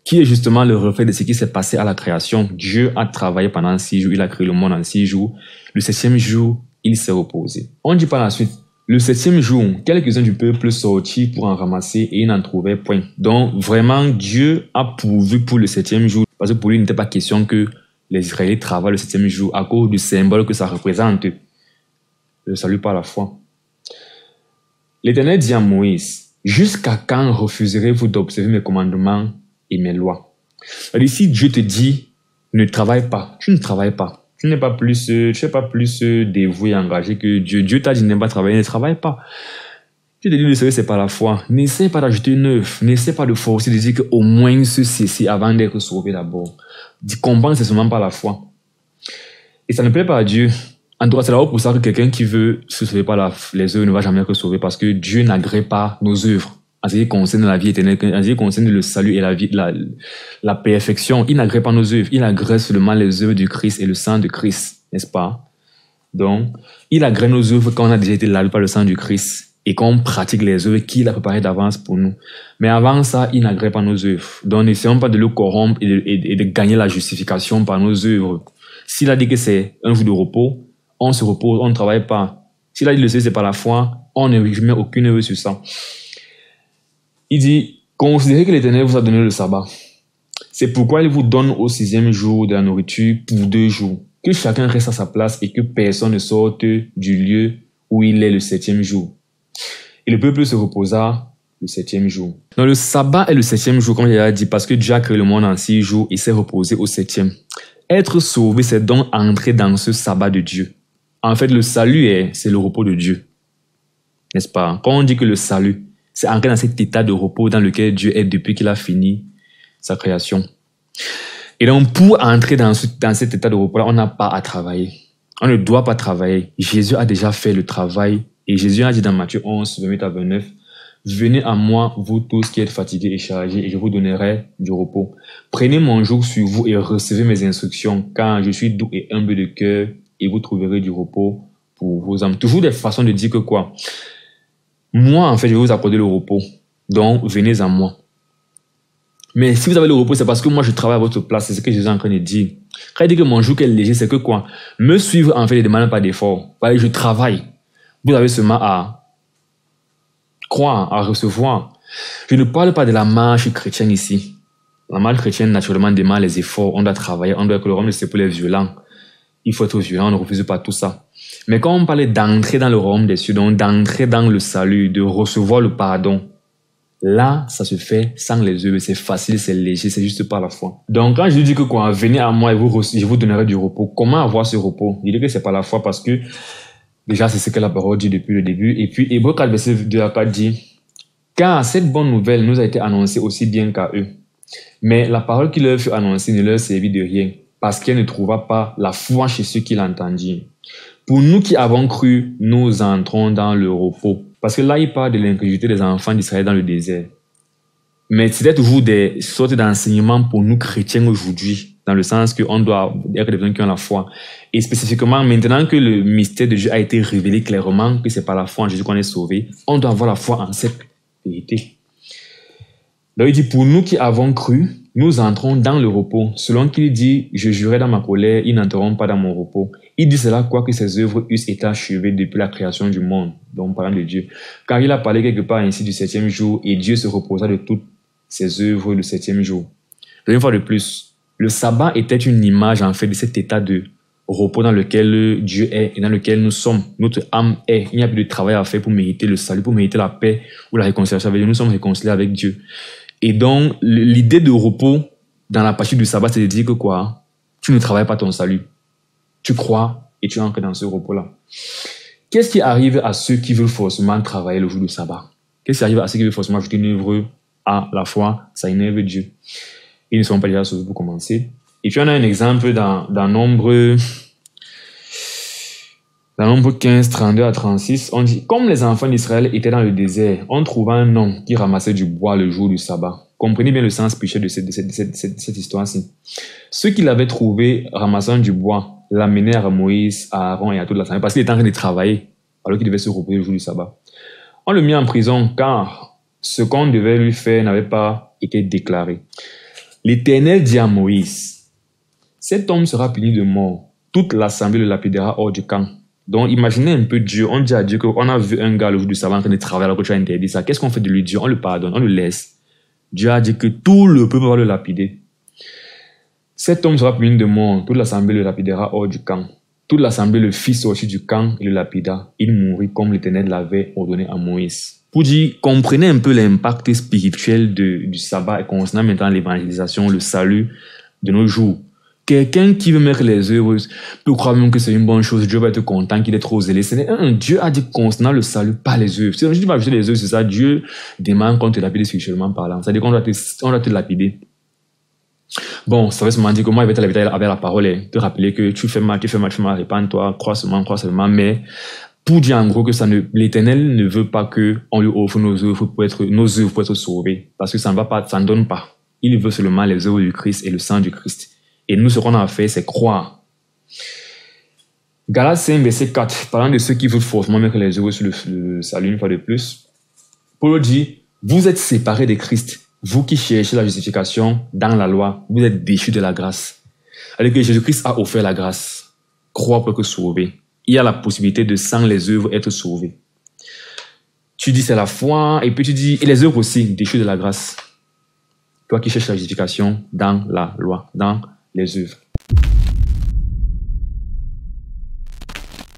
qui est justement le reflet de ce qui s'est passé à la création. Dieu a travaillé pendant 6 jours, il a créé le monde en 6 jours. Le 7e jour, il s'est reposé. On dit par la suite, le 7e jour, quelques-uns du peuple sortirent pour en ramasser et ils n'en trouvaient point. Donc vraiment, Dieu a pourvu pour le 7e jour, parce que pour lui, il n'était pas question que les Israélites travaillent le 7e jour à cause du symbole que ça représente, le salut par la foi. L'Éternel dit à Moïse, « Jusqu'à quand refuserez-vous d'observer mes commandements et mes lois? » C'est-à-dire, si Dieu te dit, ne travaille pas, tu ne travailles pas. Tu n'es pas plus dévoué et engagé que Dieu. Dieu t'a dit de ne pas travailler, ne travaille pas. Tu te dis le salut, c'est pas la foi. N'essaie pas d'ajouter une œuvre. N'essaie pas de forcer, de dire qu'au moins ceci avant d'être sauvé d'abord. Comprends, c'est seulement par la foi. Et ça ne plaît pas à Dieu. En tout cas, c'est là pour ça que quelqu'un qui veut se sauver par les œuvres ne va jamais être sauvé, parce que Dieu n'agrée pas nos œuvres. En ce qui concerne la vie éternelle, en ce qui concerne le salut et la perfection, il n'agrée pas nos œuvres, il agrée seulement les œuvres du Christ et le sang de Christ, n'est-ce pas? Donc, il agrée nos œuvres quand on a déjà été lavé par le sang du Christ et qu'on pratique les œuvres qu'il a préparées d'avance pour nous. Mais avant ça, il n'agrée pas nos œuvres. Donc, n'essayons pas de le corrompre et de gagner la justification par nos œuvres. S'il a dit que c'est un jour de repos, on se repose, on ne travaille pas. S'il a dit le salut, c'est par la foi, on ne met aucune œuvre sur ça. Il dit, considérez que l'Éternel vous a donné le sabbat. C'est pourquoi il vous donne au 6e jour de la nourriture pour 2 jours. Que chacun reste à sa place et que personne ne sorte du lieu où il est le 7e jour. Et le peuple se reposa le 7e jour. Donc le sabbat est le 7e jour, comme j'ai déjà dit, parce que Dieu a créé le monde en 6 jours et s'est reposé au 7e. Être sauvé, c'est donc entrer dans ce sabbat de Dieu. En fait, le salut, c'est le repos de Dieu. N'est-ce pas? Quand on dit que le salut, c'est entrer dans cet état de repos dans lequel Dieu est depuis qu'il a fini sa création. Et donc, pour entrer dans cet état de repos-là, on n'a pas à travailler. On ne doit pas travailler. Jésus a déjà fait le travail. Et Jésus a dit dans Matthieu 11, 28 à 29, « Venez à moi, vous tous qui êtes fatigués et chargés, et je vous donnerai du repos. Prenez mon joug sur vous et recevez mes instructions, car je suis doux et humble de cœur, et vous trouverez du repos pour vos âmes. » Toujours des façons de dire que quoi? Moi, en fait, je vais vous accorder le repos. Donc, venez à moi. Mais si vous avez le repos, c'est parce que moi, je travaille à votre place. C'est ce que Jésus est en train de dire. Quand il dit que mon joug est léger, c'est que quoi? Me suivre, en fait, ne demande pas d'effort. Je travaille. Vous avez seulement à croire, à recevoir. Je ne parle pas de la marche chrétienne ici. La marche chrétienne, naturellement, demande les efforts. On doit travailler. On doit que le royaume, c'est pour les violents. Il faut être violent. On ne refuse pas tout ça. Mais quand on parlait d'entrer dans le royaume des cieux, donc d'entrer dans le salut, de recevoir le pardon, là, ça se fait sans les œuvres. C'est facile, c'est léger, c'est juste par la foi. Donc, quand je dis que quoi, venez à moi et je vous donnerai du repos. Comment avoir ce repos? Je dis que c'est par la foi parce que déjà, c'est ce que la parole dit depuis le début. Et puis, Hébreux 4, verset 2 à 4 dit, car cette bonne nouvelle nous a été annoncée aussi bien qu'à eux. Mais la parole qui leur fut annoncée ne leur servit de rien parce qu'elle ne trouva pas la foi chez ceux qui l'entendirent. Pour nous qui avons cru, nous entrons dans le repos. Parce que là, il parle de l'incrédulité des enfants d'Israël dans le désert. Mais c'est toujours des sortes d'enseignements pour nous chrétiens aujourd'hui, dans le sens qu'on doit être des gens qui ont la foi. Et spécifiquement, maintenant que le mystère de Dieu a été révélé clairement, que c'est par la foi en Jésus qu'on est sauvé, on doit avoir la foi en cette vérité. Donc il dit, pour nous qui avons cru, nous entrons dans le repos. Selon qu'il dit, je jurai dans ma colère, ils n'entreront pas dans mon repos. Il dit cela quoique ses œuvres eussent été achevées depuis la création du monde, donc parlant de Dieu. Car il a parlé quelque part ainsi du 7e jour, et Dieu se reposa de toutes ses œuvres le 7e jour. Une fois de plus, le sabbat était une image en fait de cet état de repos dans lequel Dieu est et dans lequel nous sommes. Notre âme est. Il n'y a plus de travail à faire pour mériter le salut, pour mériter la paix ou la réconciliation avec Dieu. Nous sommes réconciliés avec Dieu. Et donc, l'idée de repos dans la partie du sabbat, c'est de dire que quoi? Tu ne travailles pas ton salut. Tu crois et tu entres dans ce repos-là. Qu'est-ce qui arrive à ceux qui veulent forcément travailler le jour du sabbat? Qu'est-ce qui arrive à ceux qui veulent forcément ajouter une œuvre à la foi? Ça énerve Dieu. Ils ne sont pas déjà sauvés pour commencer. Et puis on a un exemple dans Nombre 15, 32 à 36. On dit, comme les enfants d'Israël étaient dans le désert, on trouva un homme qui ramassait du bois le jour du sabbat. Comprenez bien le sens péché de cette histoire-ci. Ceux qui l'avaient trouvé ramassant du bois l'amenèrent à Moïse, à Aaron et à toute l'assemblée parce qu'il était en train de travailler alors qu'il devait se reposer le jour du sabbat. On le mit en prison car ce qu'on devait lui faire n'avait pas été déclaré. L'Éternel dit à Moïse, cet homme sera puni de mort. Toute l'assemblée le lapidera hors du camp. Donc imaginez un peu Dieu. On dit à Dieu qu'on a vu un gars le jour du sabbat en train de travailler alors que tu as interdit ça. Qu'est-ce qu'on fait de lui? Dieu, on le pardonne, on le laisse. Dieu a dit que tout le peuple va le lapider. Cet homme sera puni de mort. Toute l'assemblée le lapidera hors du camp. Toute l'assemblée le fit sortir du camp et le lapida. Il mourut comme l'Éternel l'avait ordonné à Moïse. Pour dire, comprenez un peu l'impact spirituel du sabbat et concernant maintenant l'évangélisation, le salut de nos jours. Quelqu'un qui veut mettre les œuvres peut croire même que c'est une bonne chose. Dieu va être content qu'il est trop zélé. Dieu a dit concernant le salut, pas les œuvres. Si tu vas ajouter les œuvres, c'est ça. Dieu demande qu'on te lapide spirituellement parlant. C'est-à-dire qu'on doit te lapider. Bon, ça veut seulement dire que moi, je vais te lapider avec la parole et te rappeler que tu fais mal, répands-toi, crois seulement. Mais pour dire en gros que l'Éternel ne veut pas qu'on lui offre nos œuvres pour être sauvés. Parce que ça ne donne pas. Il veut seulement les œuvres du Christ et le sang du Christ. Et nous, ce qu'on a à faire, c'est croire. Galates 5, verset 4, parlant de ceux qui veulent forcément mettre les œuvres sur le salut une fois de plus. Paul dit, vous êtes séparés de Christ. Vous qui cherchez la justification dans la loi, vous êtes déchus de la grâce. Alors que Jésus-Christ a offert la grâce. Croire pour être sauvé. Il y a la possibilité de, sans les œuvres, être sauvé. Tu dis c'est la foi, et puis tu dis, et les œuvres aussi, déchus de la grâce. Toi qui cherches la justification dans la loi, dans les œuvres.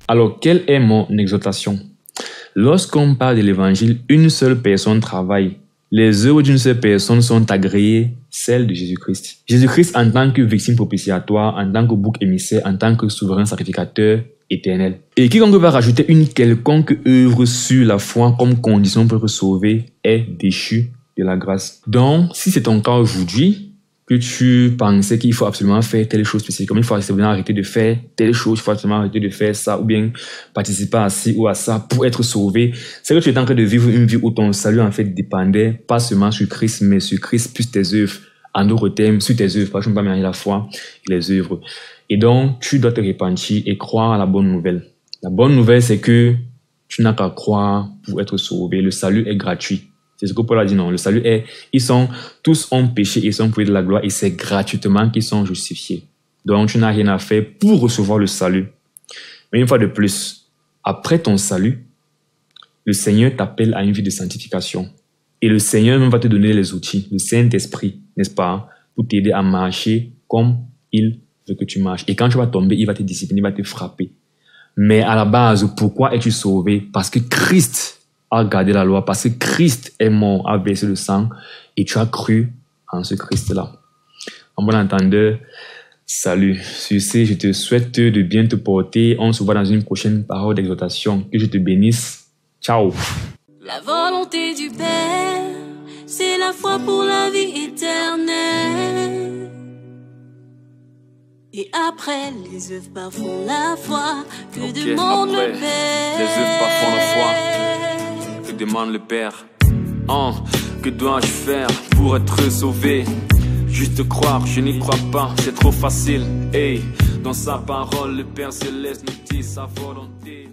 Alors, quelle est mon exhortation? Lorsqu'on parle de l'évangile, une seule personne travaille. Les œuvres d'une seule personne sont agréées, celles de Jésus-Christ. Jésus-Christ en tant que victime propitiatoire, en tant que bouc émissaire, en tant que souverain sacrificateur éternel. Et quiconque va rajouter une quelconque œuvre sur la foi comme condition pour être sauvé est déchu de la grâce. Donc, si c'est ton cas aujourd'hui, que tu pensais qu'il faut absolument faire telle chose spécifique, comme il faut absolument arrêter de faire telle chose, il faut absolument arrêter de faire ça, ou bien participer à ci ou à ça pour être sauvé, c'est que tu es en train de vivre une vie où ton salut en fait dépendait pas seulement sur Christ, mais sur Christ plus tes œuvres. En d'autres termes, sur tes œuvres, parce que je ne peux pas mélanger la foi et les œuvres. Et donc, tu dois te repentir et croire à la bonne nouvelle. La bonne nouvelle, c'est que Tu n'as qu'à croire pour être sauvé. Le salut est gratuit. C'est ce que Paul a dit, non. Le salut est, tous ont péché et sont privés de la gloire et c'est gratuitement qu'ils sont justifiés. Donc, tu n'as rien à faire pour recevoir le salut. Mais une fois de plus, après ton salut, le Seigneur t'appelle à une vie de sanctification. Et le Seigneur même va te donner les outils, le Saint-Esprit, n'est-ce pas, pour t'aider à marcher comme il veut que tu marches. Et quand tu vas tomber, il va te discipliner, il va te frapper. Mais à la base, pourquoi es-tu sauvé? Parce que Christ a gardé la loi, parce que Christ est mort, a versé le sang, et tu as cru en ce Christ-là. En bon entendeur, salut. Sur ce, je te souhaite de bien te porter. On se voit dans une prochaine parole d'exhortation. Que je te bénisse. Ciao. La volonté du Père, c'est la foi pour la vie éternelle. Et après, les œuvres parfont la foi. Que demande le Père? Les œuvres parfont la foi. Que demande le Père? Que dois-je faire pour être sauvé? Juste croire, je n'y crois pas, c'est trop facile. Hey, dans sa parole, le Père Céleste nous dit sa volonté.